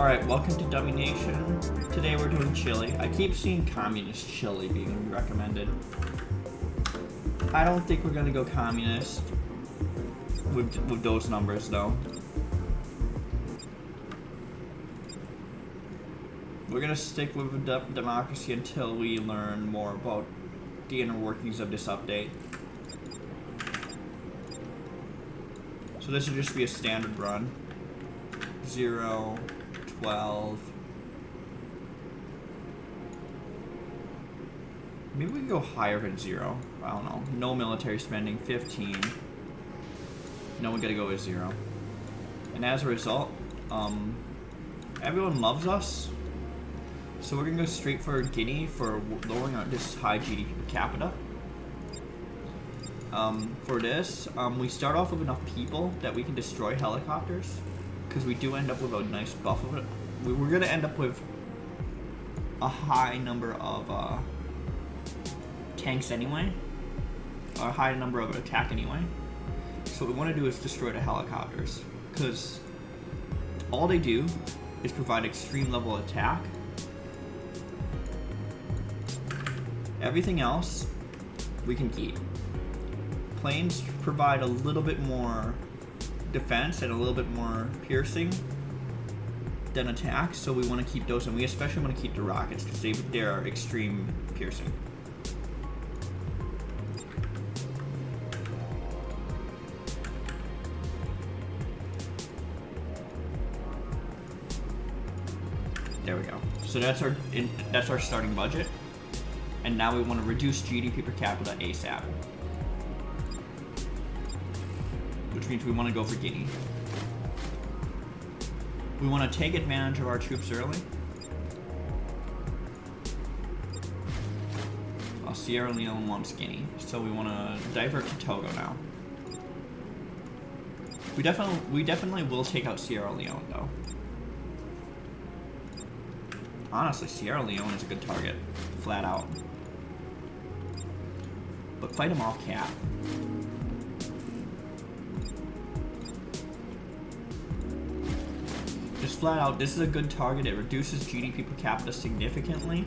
Alright, welcome to Dummynation. Today we're doing Chile. I keep seeing communist Chile being recommended. I don't think we're gonna go communist with those numbers though. We're gonna stick with democracy until we learn more about the inner workings of this update. So this will just be a standard run. 0, 12. Maybe we can go higher than 0. I don't know. No military spending, 15. No, we gotta go with 0. And as a result, everyone loves us. So we're gonna go straight for Guinea for lowering this high GDP per capita. For this, we start off with enough people that we can destroy helicopters, because we do end up with a nice buff of it. We're gonna end up with a high number of tanks anyway, or a high number of attack anyway. So what we want to do is destroy the helicopters, because all they do is provide extreme level attack. Everything else we can keep. Planes provide a little bit more defense and a little bit more piercing than attack, so we want to keep those, and we especially want to keep the rockets because they are extreme piercing. There we go. So that's our starting budget, and now we want to reduce GDP per capita ASAP. Which means we want to go for Guinea. We want to take advantage of our troops early. Well, Sierra Leone wants Guinea, so we want to divert to Togo now. We definitely will take out Sierra Leone though. Honestly, Sierra Leone is a good target, flat out. But fight them off cap. Just flat out, this is a good target. It reduces GDP per capita significantly.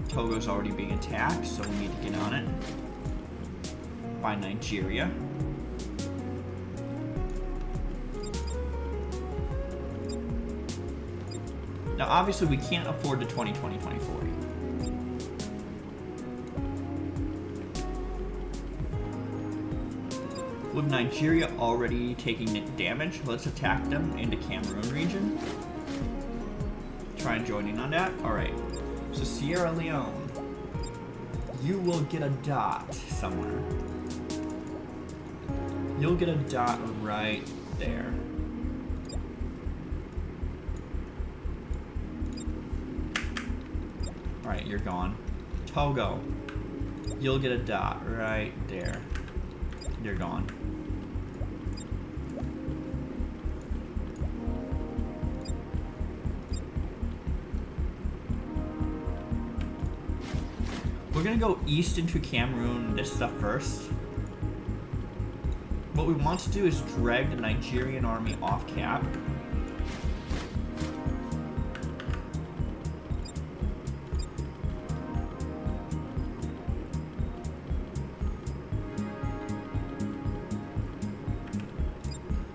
Togo's already being attacked, so we need to get on it. By Nigeria. Now obviously we can't afford the 2020-2040. With Nigeria already taking damage, let's attack them in the Cameroon region. Try and join in on that. Alright, so Sierra Leone, you will get a dot somewhere. You'll get a dot right there. Alright, you're gone. Togo, you'll get a dot right there. You're gone. We're gonna go east into Cameroon, this stuff first. What we want to do is drag the Nigerian army off cap.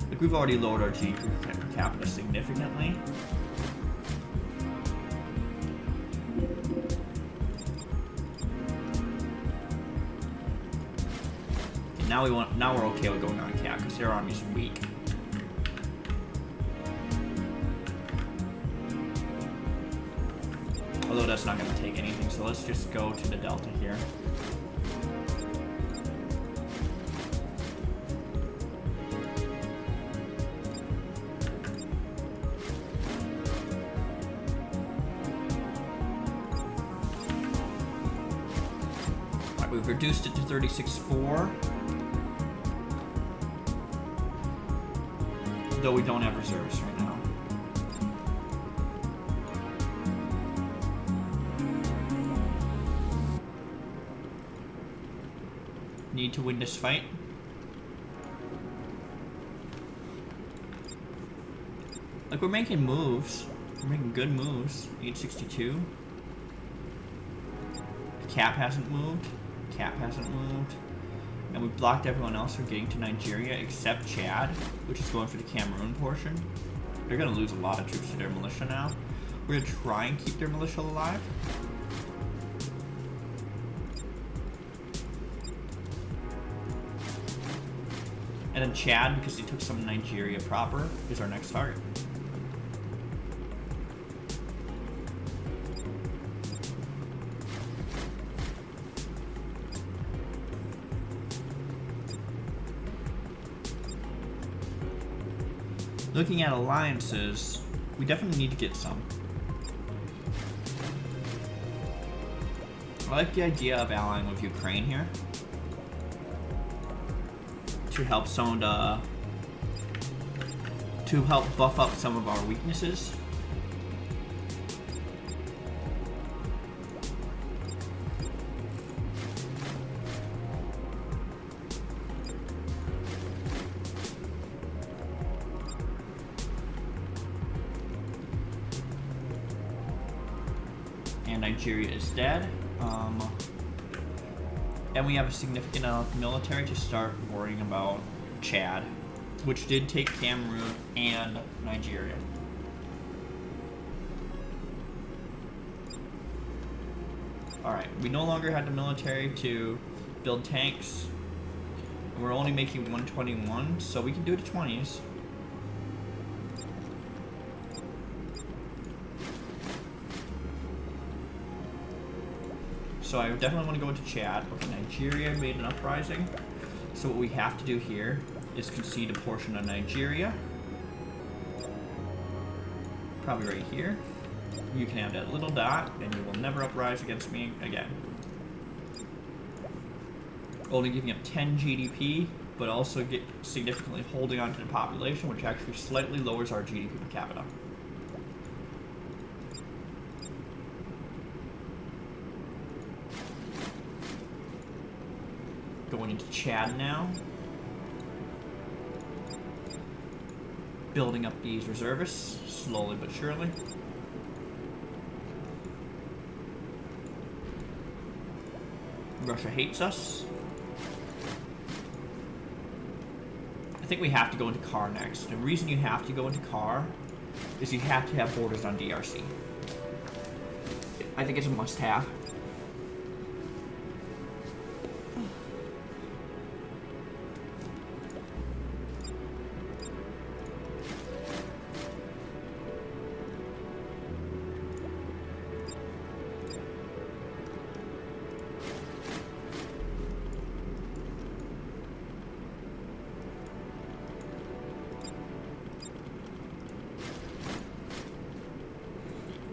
Like, we've already lowered our GDP per capita significantly. Now we're okay with going on cap because their army's weak. Although that's not going to take anything, so let's just go to the delta here. Alright, we've reduced it to 36.4. Though we don't have reserves right now. Need to win this fight. Like, we're making moves. We're making good moves. 862. Cap hasn't moved. Cap hasn't moved. And we blocked everyone else from getting to Nigeria except Chad, which is going for the Cameroon portion. They're going to lose a lot of troops to their militia now. We're going to try and keep their militia alive. And then Chad, because he took some Nigeria proper, is our next target. Looking at alliances, we definitely need to get some. I like the idea of allying with Ukraine here to help some of the buff up some of our weaknesses. And Nigeria is dead. And we have a significant enough military to start worrying about Chad, which did take Cameroon and Nigeria. Alright, we no longer had the military to build tanks. We're only making 121, so we can do the 20s. So I definitely want to go into Chad. Okay, Nigeria made an uprising. So what we have to do here is concede a portion of Nigeria. Probably right here. You can have that little dot, and you will never uprise against me again. Only giving up 10 GDP, but also get significantly holding on to the population, which actually slightly lowers our GDP per capita. Going into Chad now. Building up these reservists, slowly but surely. Russia hates us. I think we have to go into Car next. The reason you have to go into Car is you have to have borders on DRC. I think it's a must-have.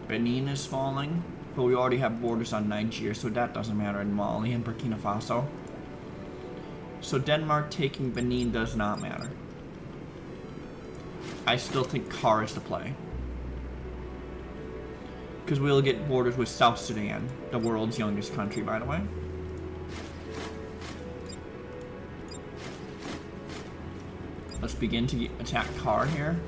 Benin is falling, but we already have borders on Niger, so that doesn't matter in Mali and Burkina Faso. So Denmark taking Benin does not matter. I still think Car is the play. Because we'll get borders with South Sudan, the world's youngest country, by the way. Let's begin to attack Car here.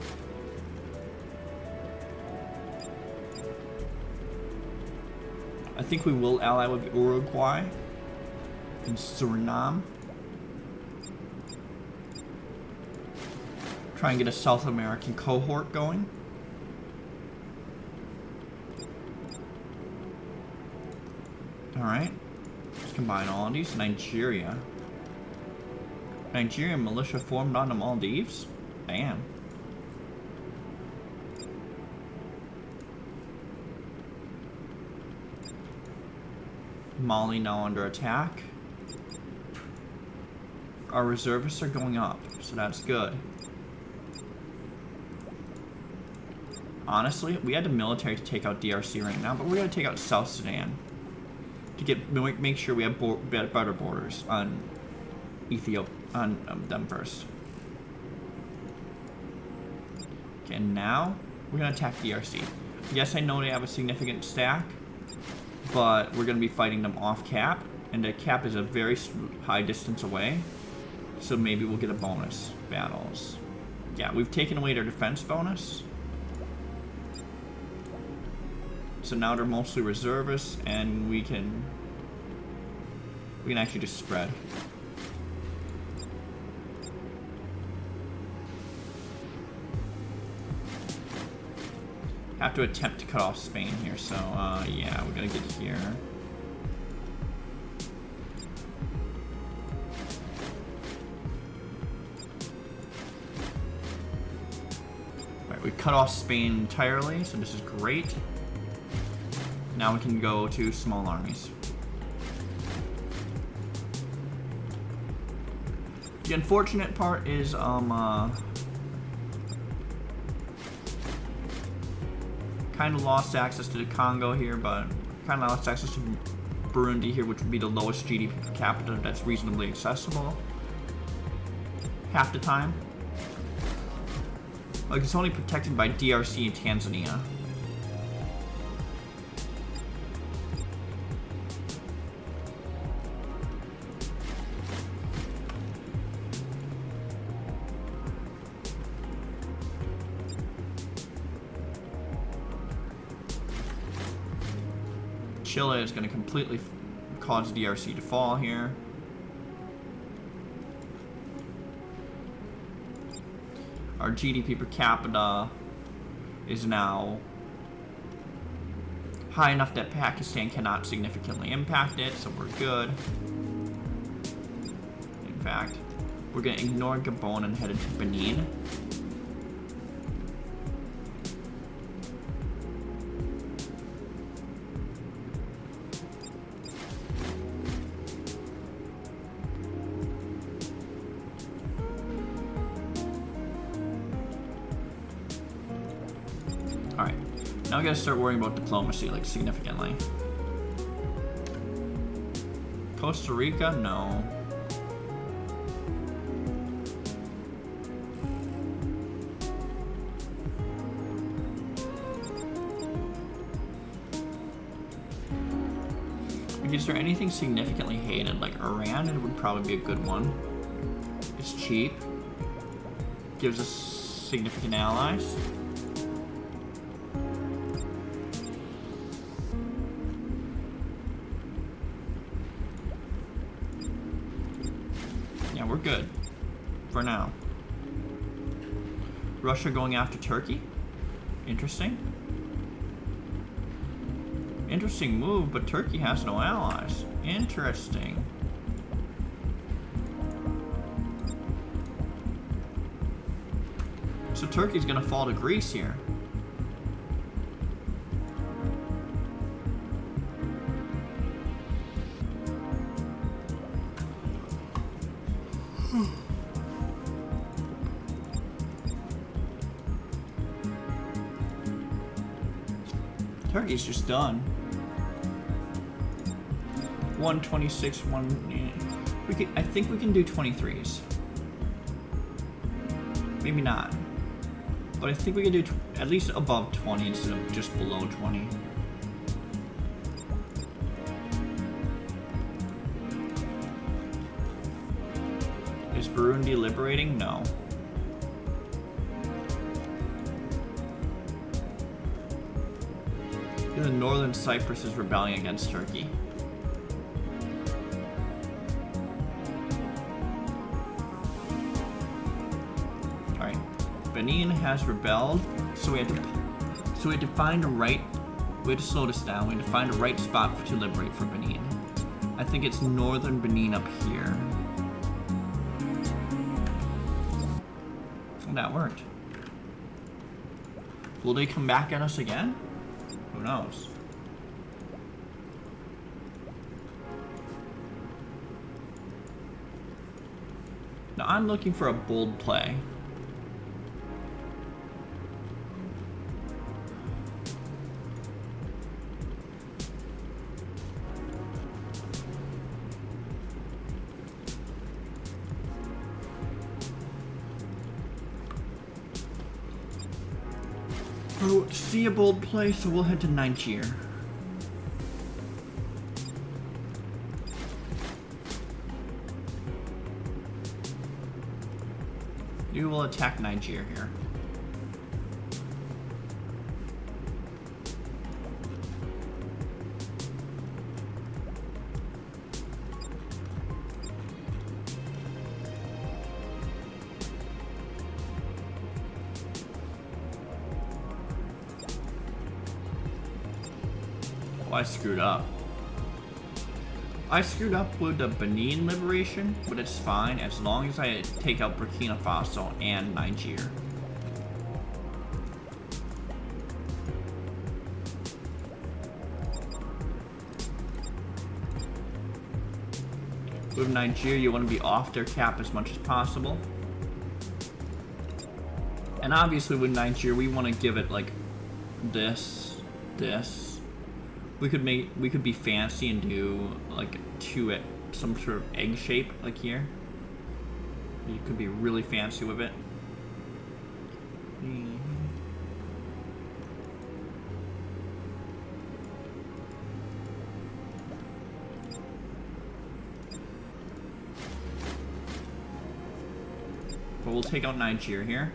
I think we will ally with Uruguay and Suriname. Try and get a South American cohort going. Alright. Let's combine all of these. Nigeria. Nigerian militia formed on the Maldives? Damn. Mali now under attack. Our reservists are going up, so that's good. Honestly, we had the military to take out DRC right now, but we're going to take out South Sudan to make sure we have better borders on Ethiopia, on them first. Okay, now we're going to attack DRC. Yes, I know they have a significant stack, but we're going to be fighting them off cap, And the cap is a very high distance away. So maybe we'll get a bonus. Battles. Yeah, we've taken away their defense bonus. So now they're mostly reservists, and we can actually just spread. Have to attempt to cut off Spain here, so yeah, we're gonna get here. Alright, we cut off Spain entirely, so this is great. Now we can go to small armies. The unfortunate part is kind of lost access to the Congo here, but kind of lost access to Burundi here, which would be the lowest GDP per capita that's reasonably accessible. Half the time. Like, it's only protected by DRC and Tanzania. Chile is going to completely cause DRC to fall here. Our GDP per capita is now high enough that Pakistan cannot significantly impact it, so we're good. In fact, we're going to ignore Gabon and head into Benin. Now we gotta start worrying about diplomacy, like, significantly. Costa Rica? No. Like, is there anything significantly hated? Like, Iran, it would probably be a good one. It's cheap. Gives us significant allies. We're good for now. Russia going after Turkey? Interesting. Interesting move, but Turkey has no allies. Interesting. So Turkey's gonna fall to Greece here. Turkey's just done. 126, I think we can do 23s. Maybe not. But I think we can do at least above 20 instead of just below 20. Is Burundi liberating? No. The northern Cyprus is rebelling against Turkey. Alright. Benin has rebelled, so we have to find a right. We have to slow this down. We have to find a right spot to liberate for Benin. I think it's northern Benin up here. And that worked. Will they come back at us again? Who knows? Now I'm looking for a bold play. Oh, see a bold play, so we'll head to Niger. You will attack Niger here. Oh, I screwed up. I screwed up with the Benin liberation, but it's fine as long as I take out Burkina Faso and Niger. With Niger, you want to be off their cap as much as possible. And obviously with Niger, we want to give it like this. We could be fancy and do like some sort of egg shape like here. You could be really fancy with it. But we'll take out Niger here.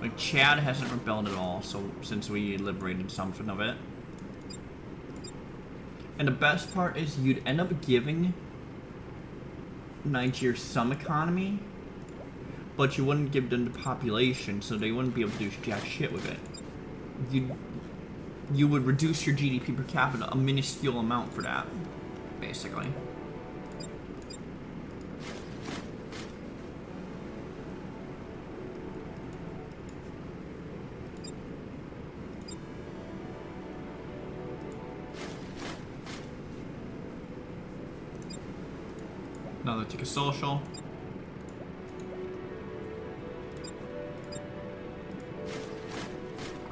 Like Chad hasn't rebelled at all, so since we liberated something of it. And the best part is you'd end up giving Niger some economy, but you wouldn't give them the population, so they wouldn't be able to do jack shit with it. You would reduce your GDP per capita a minuscule amount for that, basically. Another take a social.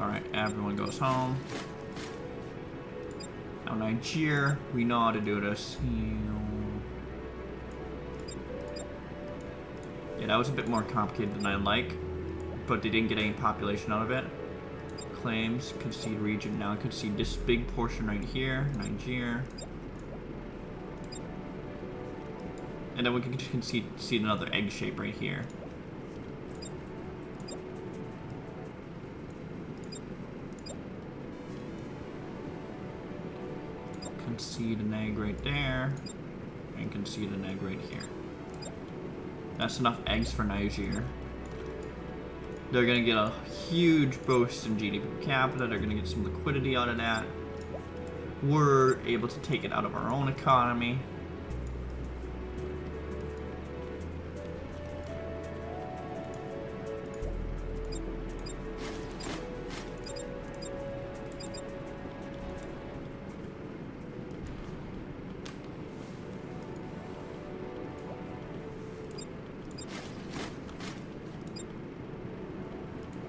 Alright, everyone goes home. Now Niger, we know how to do this. Yeah, that was a bit more complicated than I like, but they didn't get any population out of it. Claims, concede region, now concede this big portion right here, Niger. And then we can concede another egg shape right here. Concede an egg right there, and concede an egg right here. That's enough eggs for Niger. They're gonna get a huge boost in GDP per capita. They're gonna get some liquidity out of that. We're able to take it out of our own economy.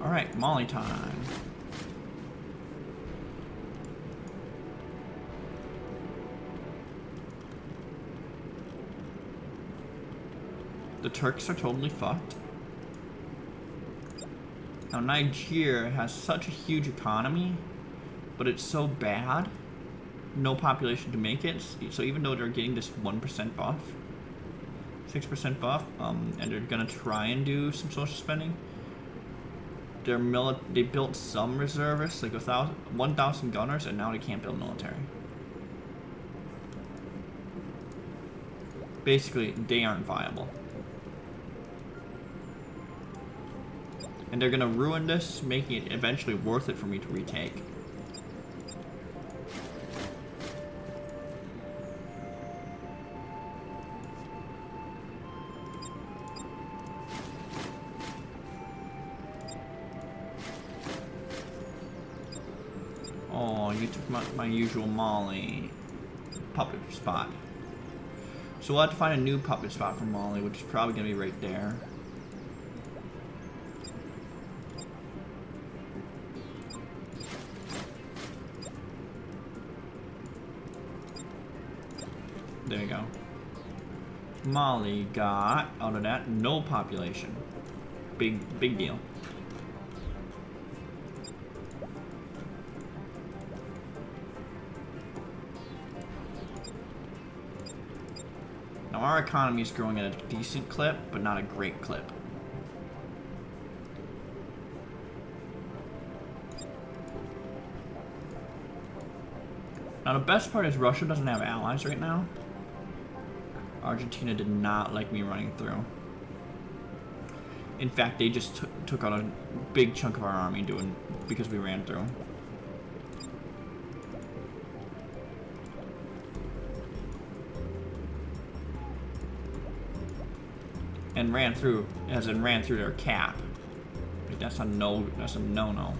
Alright, Mali time. The Turks are totally fucked. Now Niger has such a huge economy, but it's so bad, no population to make it, so even though they're getting this 1% buff, 6% buff, and they're gonna try and do some social spending, they built some reservists, like 1,000 gunners, and now they can't build military. Basically, they aren't viable. And they're gonna ruin this, making it eventually worth it for me to retake. Oh, you took my usual Mali puppet spot. So we'll have to find a new puppet spot for Mali, which is probably gonna be right there. There you go. Mali got, out of that, no population. Big deal. Now our economy is growing at a decent clip, but not a great clip. Now the best part is Russia doesn't have allies right now. Argentina did not like me running through. In fact, they just took out a big chunk of our army because we ran through. And ran through, as in ran through their cap. That's a no-no.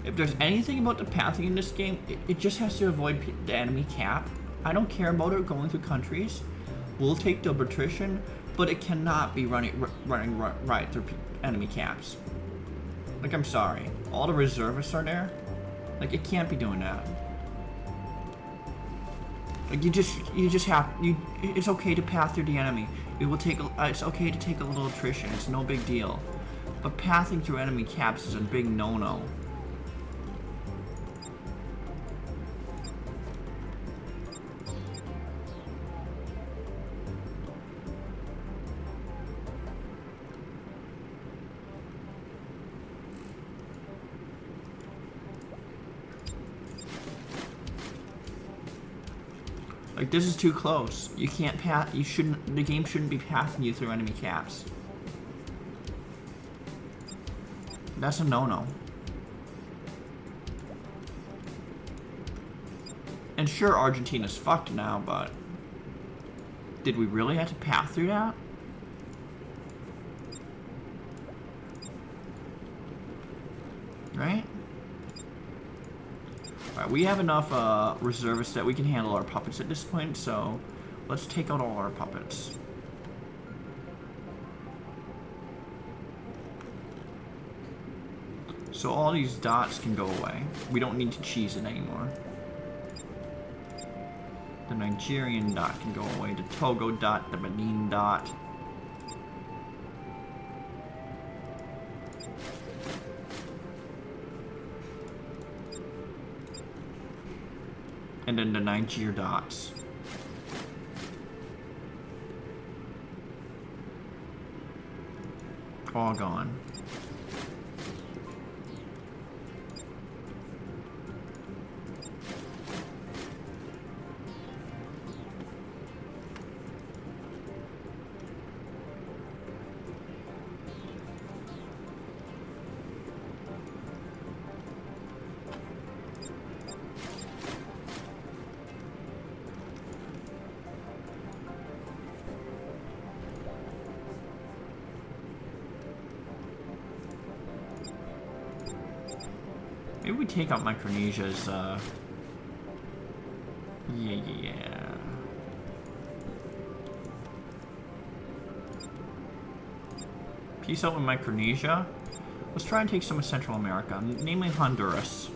If there's anything about the pathing in this game, it just has to avoid the enemy cap. I don't care about it going through countries. We'll take the attrition, but it cannot be running right through enemy caps. Like, I'm sorry. All the reservists are there. Like, it can't be doing that. Like, you just have, it's okay to path through the enemy. It's okay to take a little attrition. It's no big deal. But pathing through enemy caps is a big no-no. Like, this is too close. You can't path. You shouldn't. The game shouldn't be pathing you through enemy caps. That's a no-no. And sure, Argentina's fucked now, but did we really have to path through that? Right? Alright, we have enough reservists that we can handle our puppets at this point, so let's take out all our puppets. So all these dots can go away. We don't need to cheese it anymore. The Nigerian dot can go away. The Togo dot, the Benin dot. And then the Niger dots. All gone. Maybe we take out Micronesia's, yeah. Peace out with Micronesia. Let's try and take some of Central America, namely Honduras.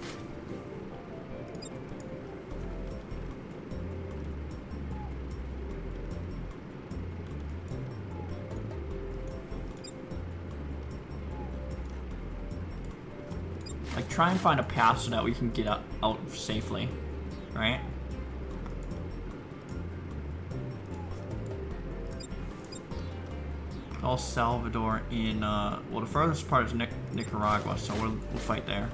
Like, try and find a path so that we can get out safely, right? El Salvador in, well, the furthest part is Nicaragua, so we'll fight there.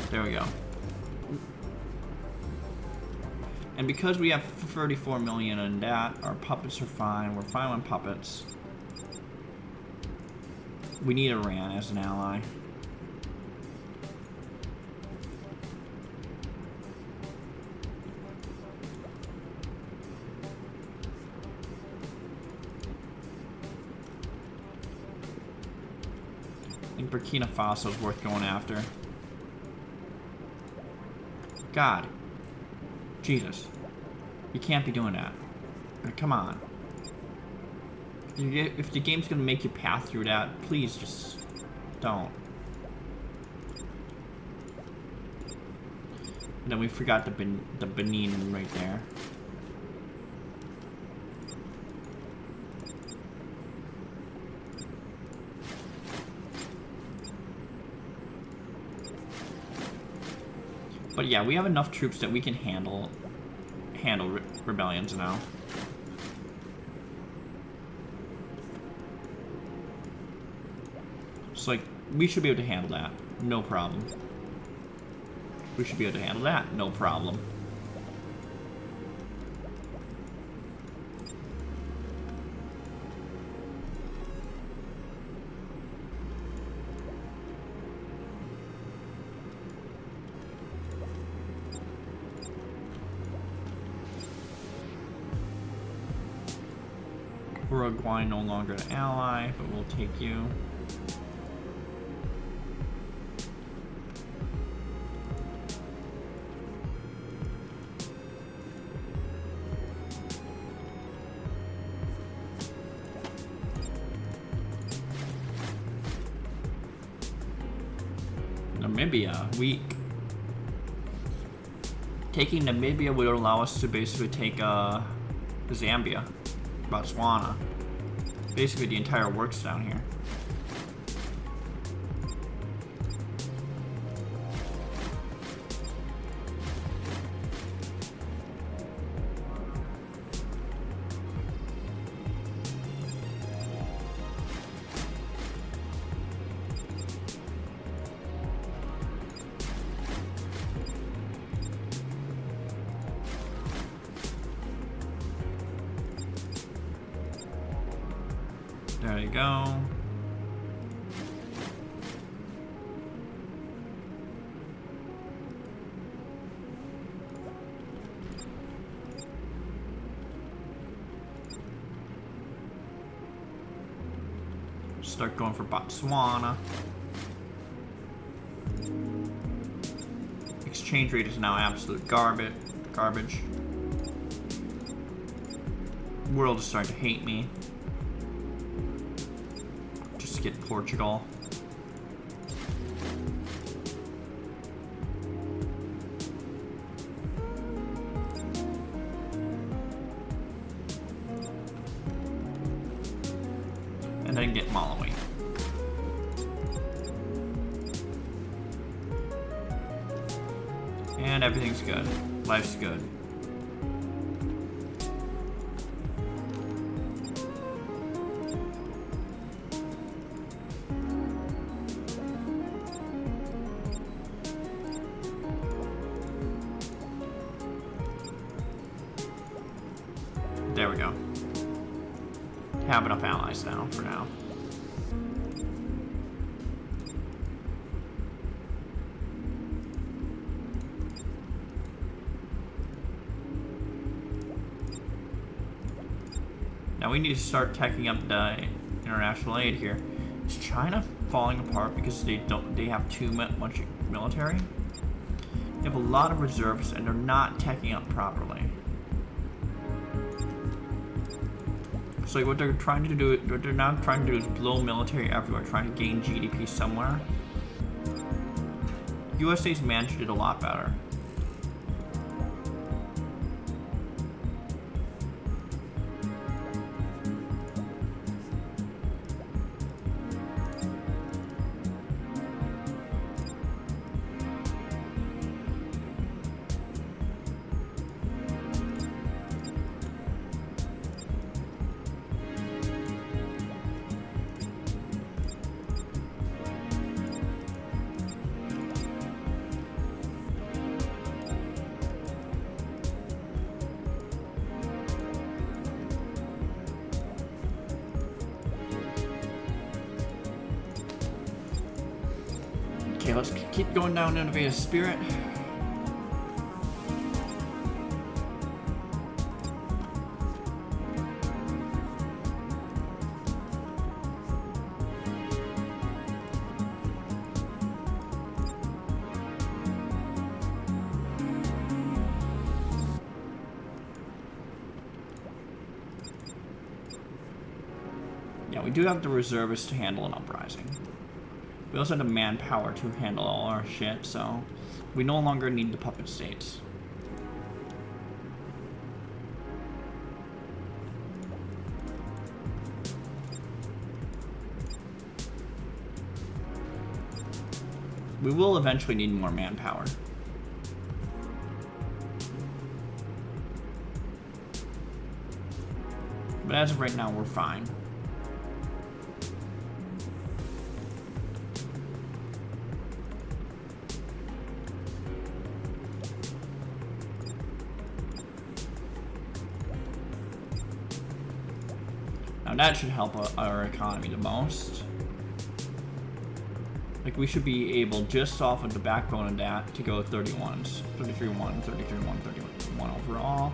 There we go. And because we have 34 million in that, our puppets are fine. We're fine on puppets. We need Iran as an ally. I think Burkina Faso is worth going after. God. Jesus. You can't be doing that. Come on. If the game's gonna make you path through that, please just don't. And then we forgot the Benin right there. But yeah, we have enough troops that we can handle rebellions now. So like, we should be able to handle that, no problem. We should be able to handle that, no problem. Uruguay no longer an ally, but we'll take you. Namibia, weak. Taking Namibia would allow us to basically take Zambia, Botswana. Basically the entire works down here. There you go. Start going for Botswana. Exchange rate is now absolute garbage. World is starting to hate me. Just to get Portugal. And then get Malawi. And everything's good. Life's good. There we go. Have enough allies now, for now. Now we need to start teching up the international aid here. Is China falling apart because they have too much military? They have a lot of reserves and they're not teching up properly. So what they're trying to do, what they're now trying to do is blow military everywhere, trying to gain GDP somewhere. USA's managed it a lot better. Okay, let's keep going down Innovative Spirit. Yeah, we do have the reservists to handle an uprising. We also have the manpower to handle all our shit, so we no longer need the puppet states. We will eventually need more manpower. But as of right now, we're fine. Now that should help our economy the most. Like, we should be able, just off of the backbone of that, to go 31s. 33-1, 33-1, 31 overall.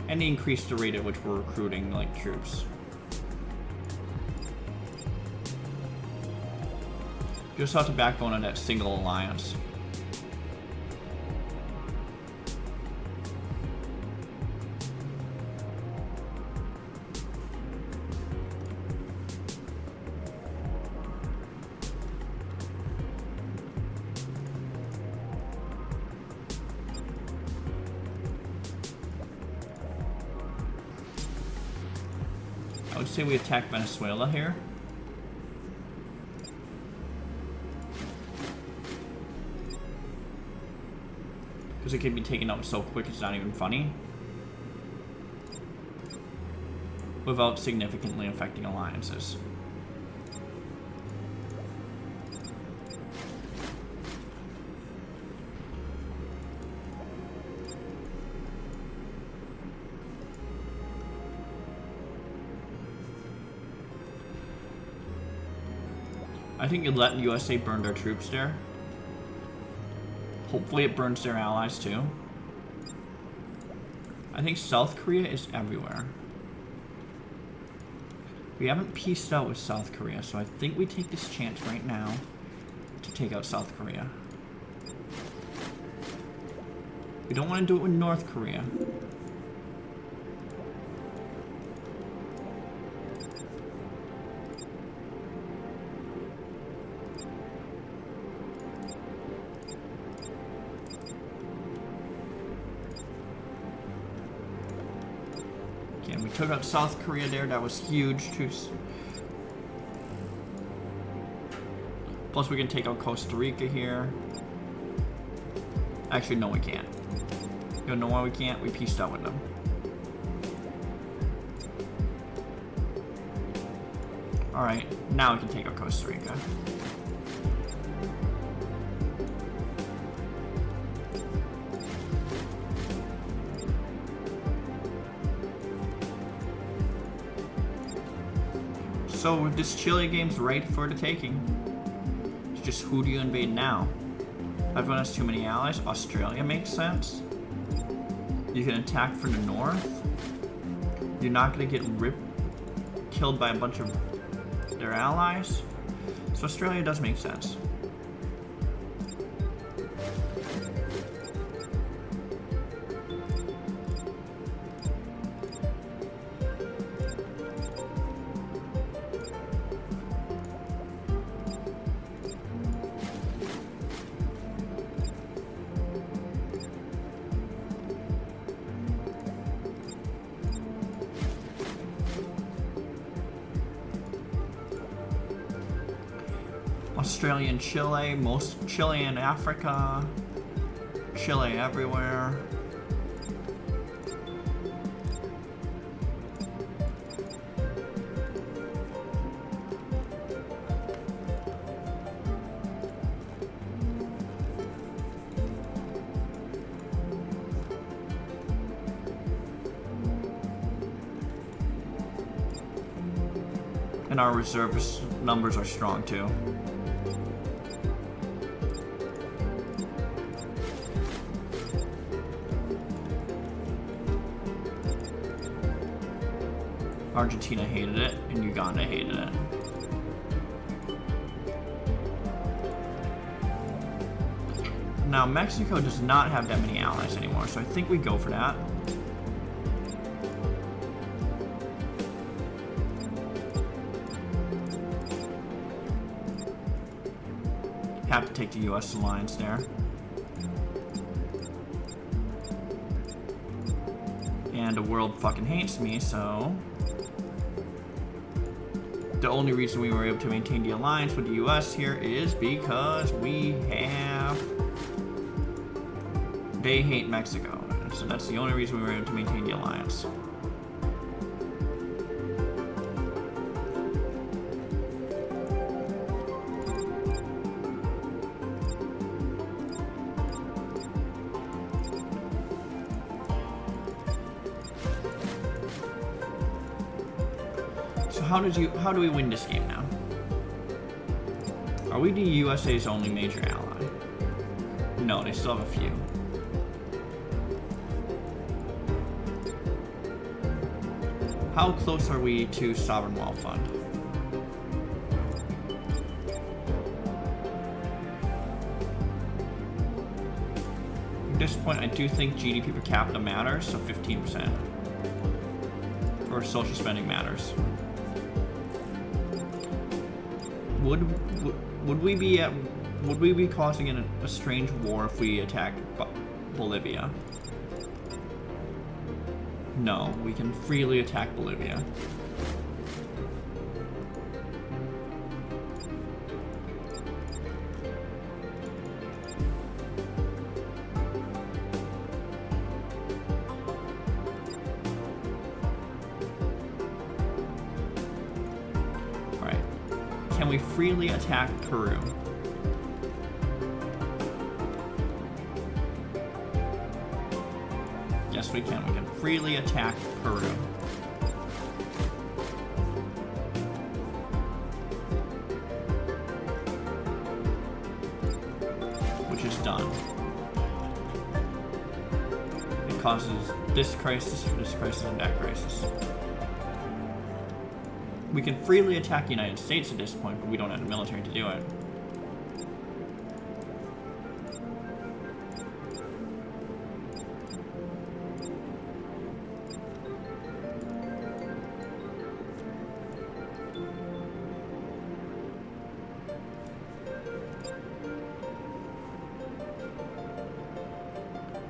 And increase the rate at which we're recruiting, like, troops. Just off the backbone of that single alliance. I would say we attack Venezuela here. Because it could be taken out so quick it's not even funny. Without significantly affecting alliances. I think you'd let the USA burn their troops there. Hopefully it burns their allies too. I think South Korea is everywhere. We haven't pieced out with South Korea, so I think we take this chance right now to take out South Korea. We don't want to do it with North Korea. And we took out South Korea there. That was huge too. Plus we can take out Costa Rica here. Actually, no we can't. You know why we can't? We pieced out with them. Alright, now we can take out Costa Rica. So this Chile game's right for the taking. It's just who do you invade now? Everyone has too many allies. Australia makes sense. You can attack from the north. You're not going to get killed by a bunch of their allies. So Australia does make sense. Australia and Chile, most Chile in Africa, Chile everywhere. And our reservist numbers are strong too. Argentina hated it, and Uganda hated it. Now, Mexico does not have that many allies anymore, so I think we go for that. Have to take the U.S. alliance there. And the world fucking hates me, so... The only reason we were able to maintain the alliance with the U.S. here is because we have... They hate Mexico. So that's the only reason we were able to maintain the alliance. So how do we win this game now? Are we the USA's only major ally? No, they still have a few. How close are we to Sovereign Wealth Fund? At this point, I do think GDP per capita matters, so 15%. Or social spending matters. Would we be causing a strange war if we attacked Bolivia? No, we can freely attack Bolivia. Alright. Can we freely attack Peru? Yes, we can. We can freely attack Peru. Which is done. It causes this crisis, and that crisis. We can freely attack the United States at this point, but we don't have the military to do it.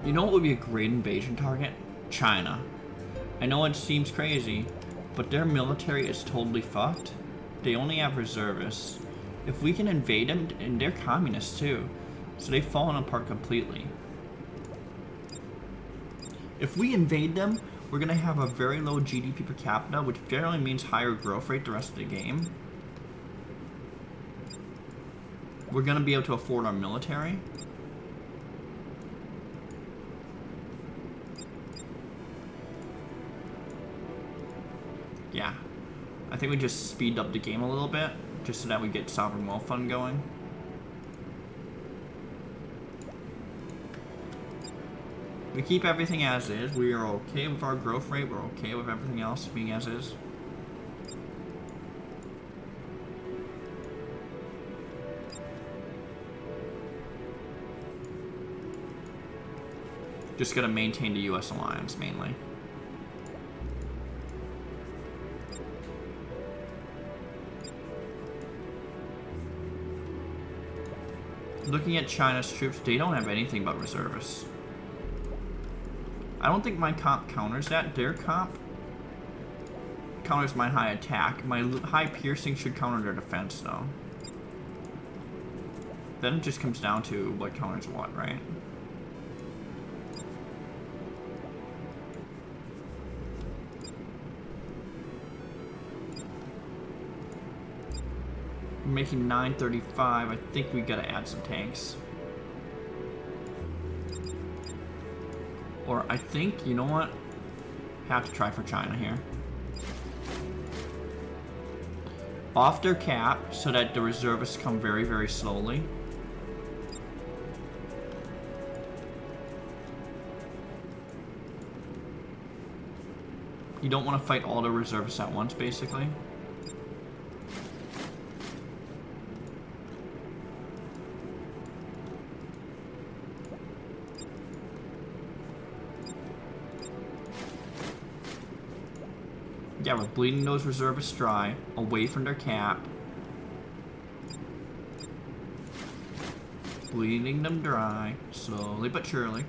You know what would be a great invasion target? China. I know it seems crazy, but their military is totally fucked. They only have reservists. If we can invade them, and they're communists too, so they've fallen apart completely. If we invade them, we're gonna have a very low GDP per capita, which generally means higher growth rate the rest of the game. We're gonna be able to afford our military. Yeah, I think we just speed up the game a little bit, just so that we get Sovereign Wealth Fund going. We keep everything as is. We are okay with our growth rate. We're okay with everything else being as is. Just gotta maintain the US alliance, mainly. Looking at China's troops, they don't have anything but reservists. I don't think my comp counters that. Their comp counters my high attack. My high piercing should counter their defense, though. Then it just comes down to what counters what, right? Making 935. I think we gotta add some tanks. Or I think, you know what? Have to try for China here. Off their cap so that the reservists come very, very slowly. You don't want to fight all the reservists at once, basically. Yeah, we're bleeding those reservists dry, away from their cap. Bleeding them dry, slowly but surely.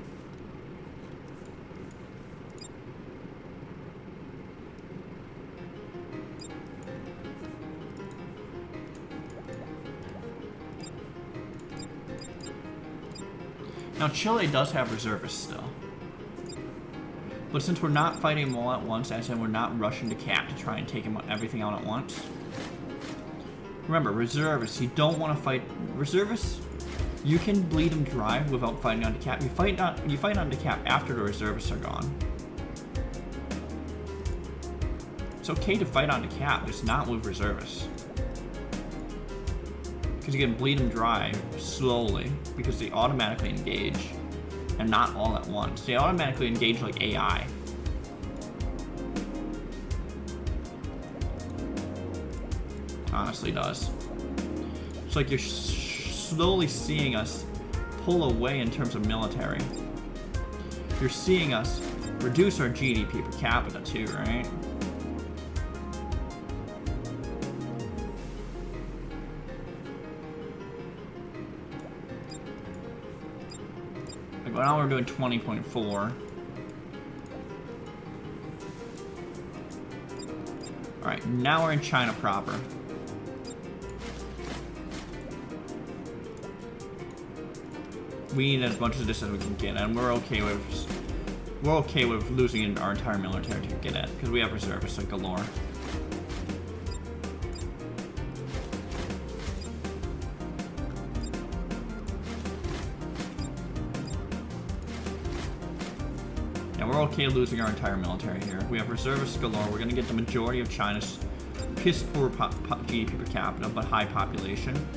Now Chile does have reservists still. But since we're not fighting them all at once, as in we're not rushing to cap to try and take everything out at once. Remember, reservists, you don't want to fight... Reservists, you can bleed them dry without fighting onto cap. You fight onto cap after the reservists are gone. It's okay to fight onto cap, just not with reservists. Because you can bleed them dry slowly, because they automatically engage, and not all at once. They automatically engage like AI. Honestly does. It's like you're slowly seeing us pull away in terms of military. You're seeing us reduce our GDP per capita too, right? Like now we're doing 20.4. Alright, now we're in China proper. We need as much of this as we can get, and we're okay with losing our entire military to get it, because we have reservists like galore. Yeah, we're okay losing our entire military here. We have reservists galore. We're gonna get the majority of China's piss poor GDP per capita, but high population.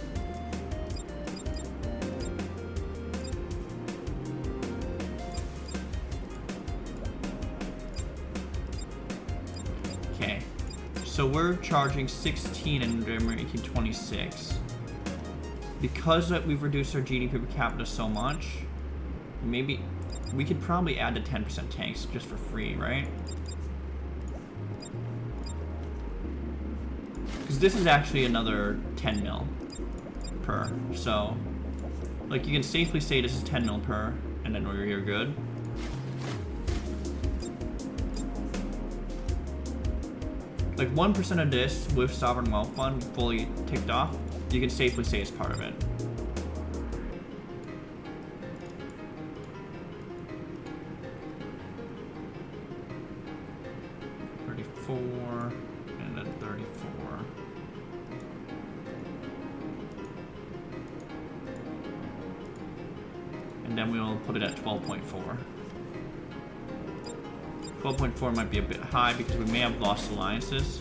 So we're charging 16 and they're making 26. Because we've reduced our GDP per capita so much, maybe we could probably add the 10% tanks just for free, right? Because this is actually another 10 mil per. So, like, you can safely say this is 10 mil per, and then you're good. Like 1% of this with Sovereign Wealth Fund fully ticked off, you can safely say it's part of it. $34 and then 34. And then we'll put it at 12.4. 12.4 might be a bit high because we may have lost alliances.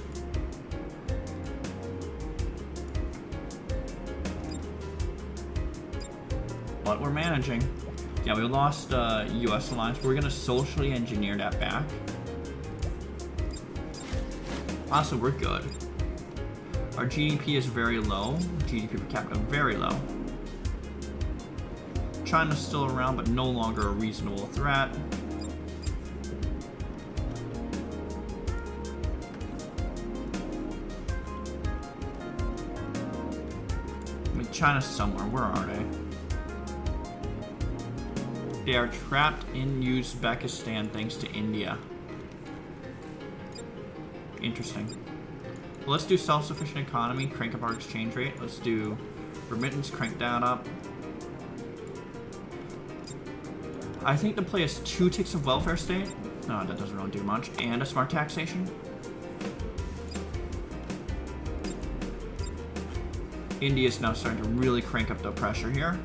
But we're managing. Yeah, we lost US alliance. We're gonna socially engineer that back. Also, we're good. Our GDP is very low. GDP per capita very low. China's still around, but no longer a reasonable threat. China's somewhere. Where are they? They are trapped in Uzbekistan thanks to India. Interesting. Well, let's do self-sufficient economy, crank up our exchange rate. Let's do remittance, crank that up. I think the play is 2 ticks of welfare state. No, that doesn't really do much. And a smart taxation. India is now starting to really crank up the pressure here.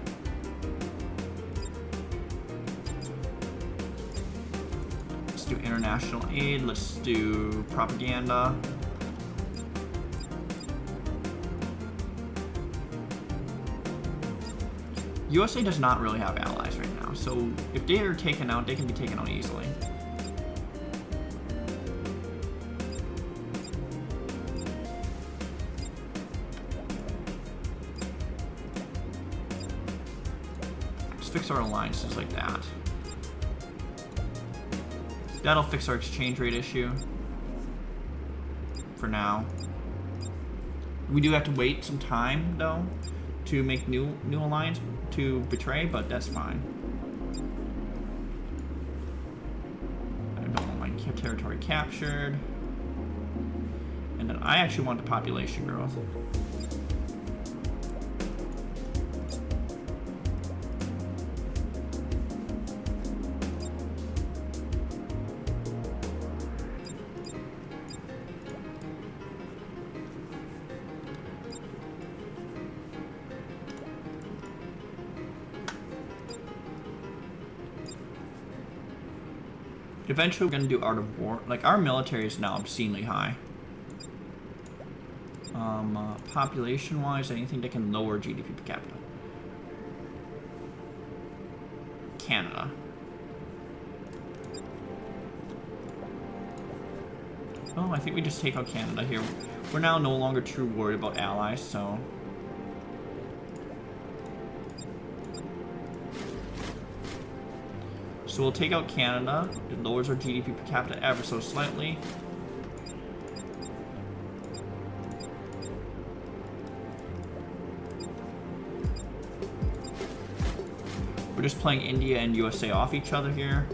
Let's do international aid. Let's do propaganda. USA does not really have allies right now, so if they are taken out, they can be taken out easily. Fix our alliances like that. That'll fix our exchange rate issue for now. We do have to wait some time though to make new alliance to betray, but that's fine. I don't want my territory captured. And then I actually want the population growth. Eventually we're gonna do Art of War. Like, our military is now obscenely high. Population-wise, anything that can lower GDP per capita. Canada. Oh, I think we just take out Canada here. We're now no longer too worried about allies, so... So we'll take out Canada. It lowers our GDP per capita ever so slightly. We're just playing India and USA off each other here.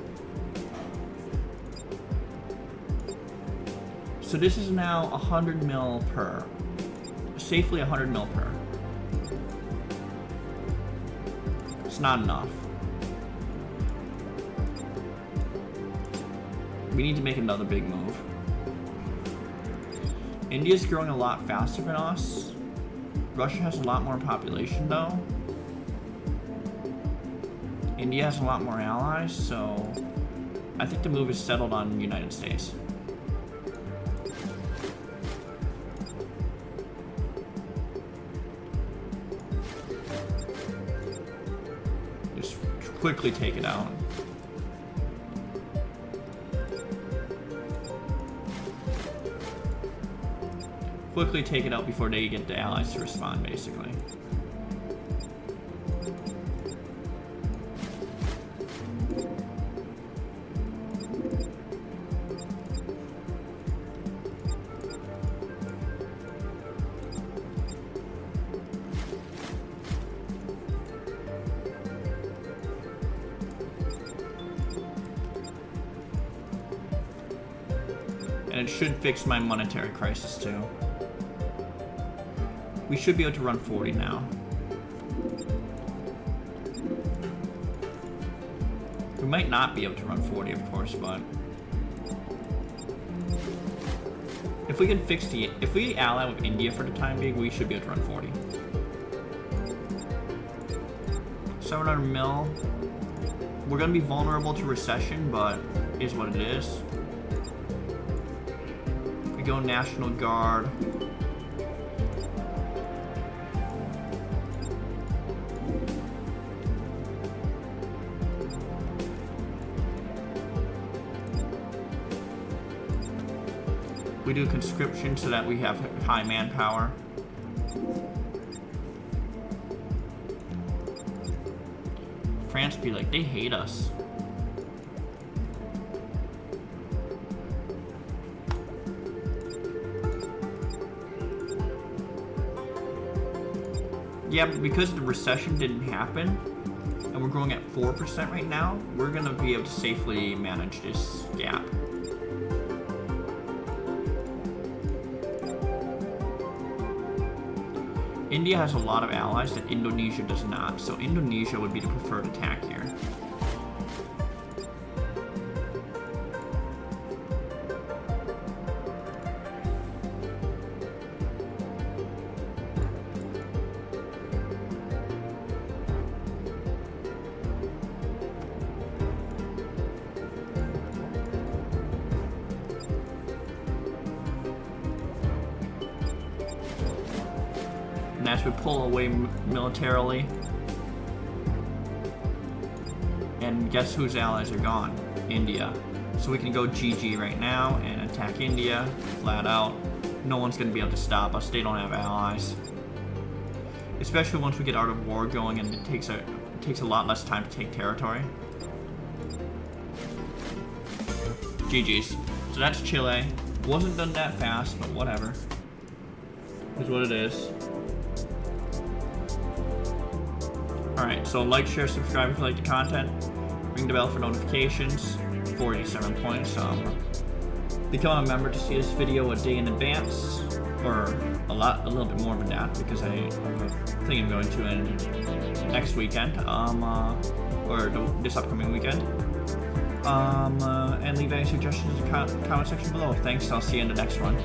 So this is now 100 mil per. Safely 100 mil per. It's not enough. We need to make another big move. India's growing a lot faster than us. Russia has a lot more population though. India has a lot more allies, so I think the move is settled on the United States. Just quickly take it out. Quickly take it out before they get the allies to respond, basically. And it should fix my monetary crisis too. We should be able to run 40 now. We might not be able to run 40, of course, but if we can fix if we ally with India for the time being, we should be able to run 40. 700 mil. We're gonna be vulnerable to recession, but is what it is. We go National Guard. We do conscription so that we have high manpower. France be like, they hate us. Yeah, but because the recession didn't happen, and we're growing at 4% right now, we're gonna be able to safely manage this gap. India has a lot of allies that Indonesia does not, so Indonesia would be the preferred attack here. And as we pull away militarily, and guess whose allies are gone? India. So we can go GG right now and attack India flat out. No one's going to be able to stop us. They don't have allies. Especially once we get Art of War going, and it takes a lot less time to take territory. GG's. So that's Chile. Wasn't done that fast, but whatever. Is what it is. Alright, so like, share, subscribe if you like the content. Ring the bell for notifications. 47 points. Become a member to see this video a day in advance. Or a little bit more than that, because I have a thing I'm going to in next weekend. Or this upcoming weekend. And leave any suggestions in the comment section below. Thanks, I'll see you in the next one.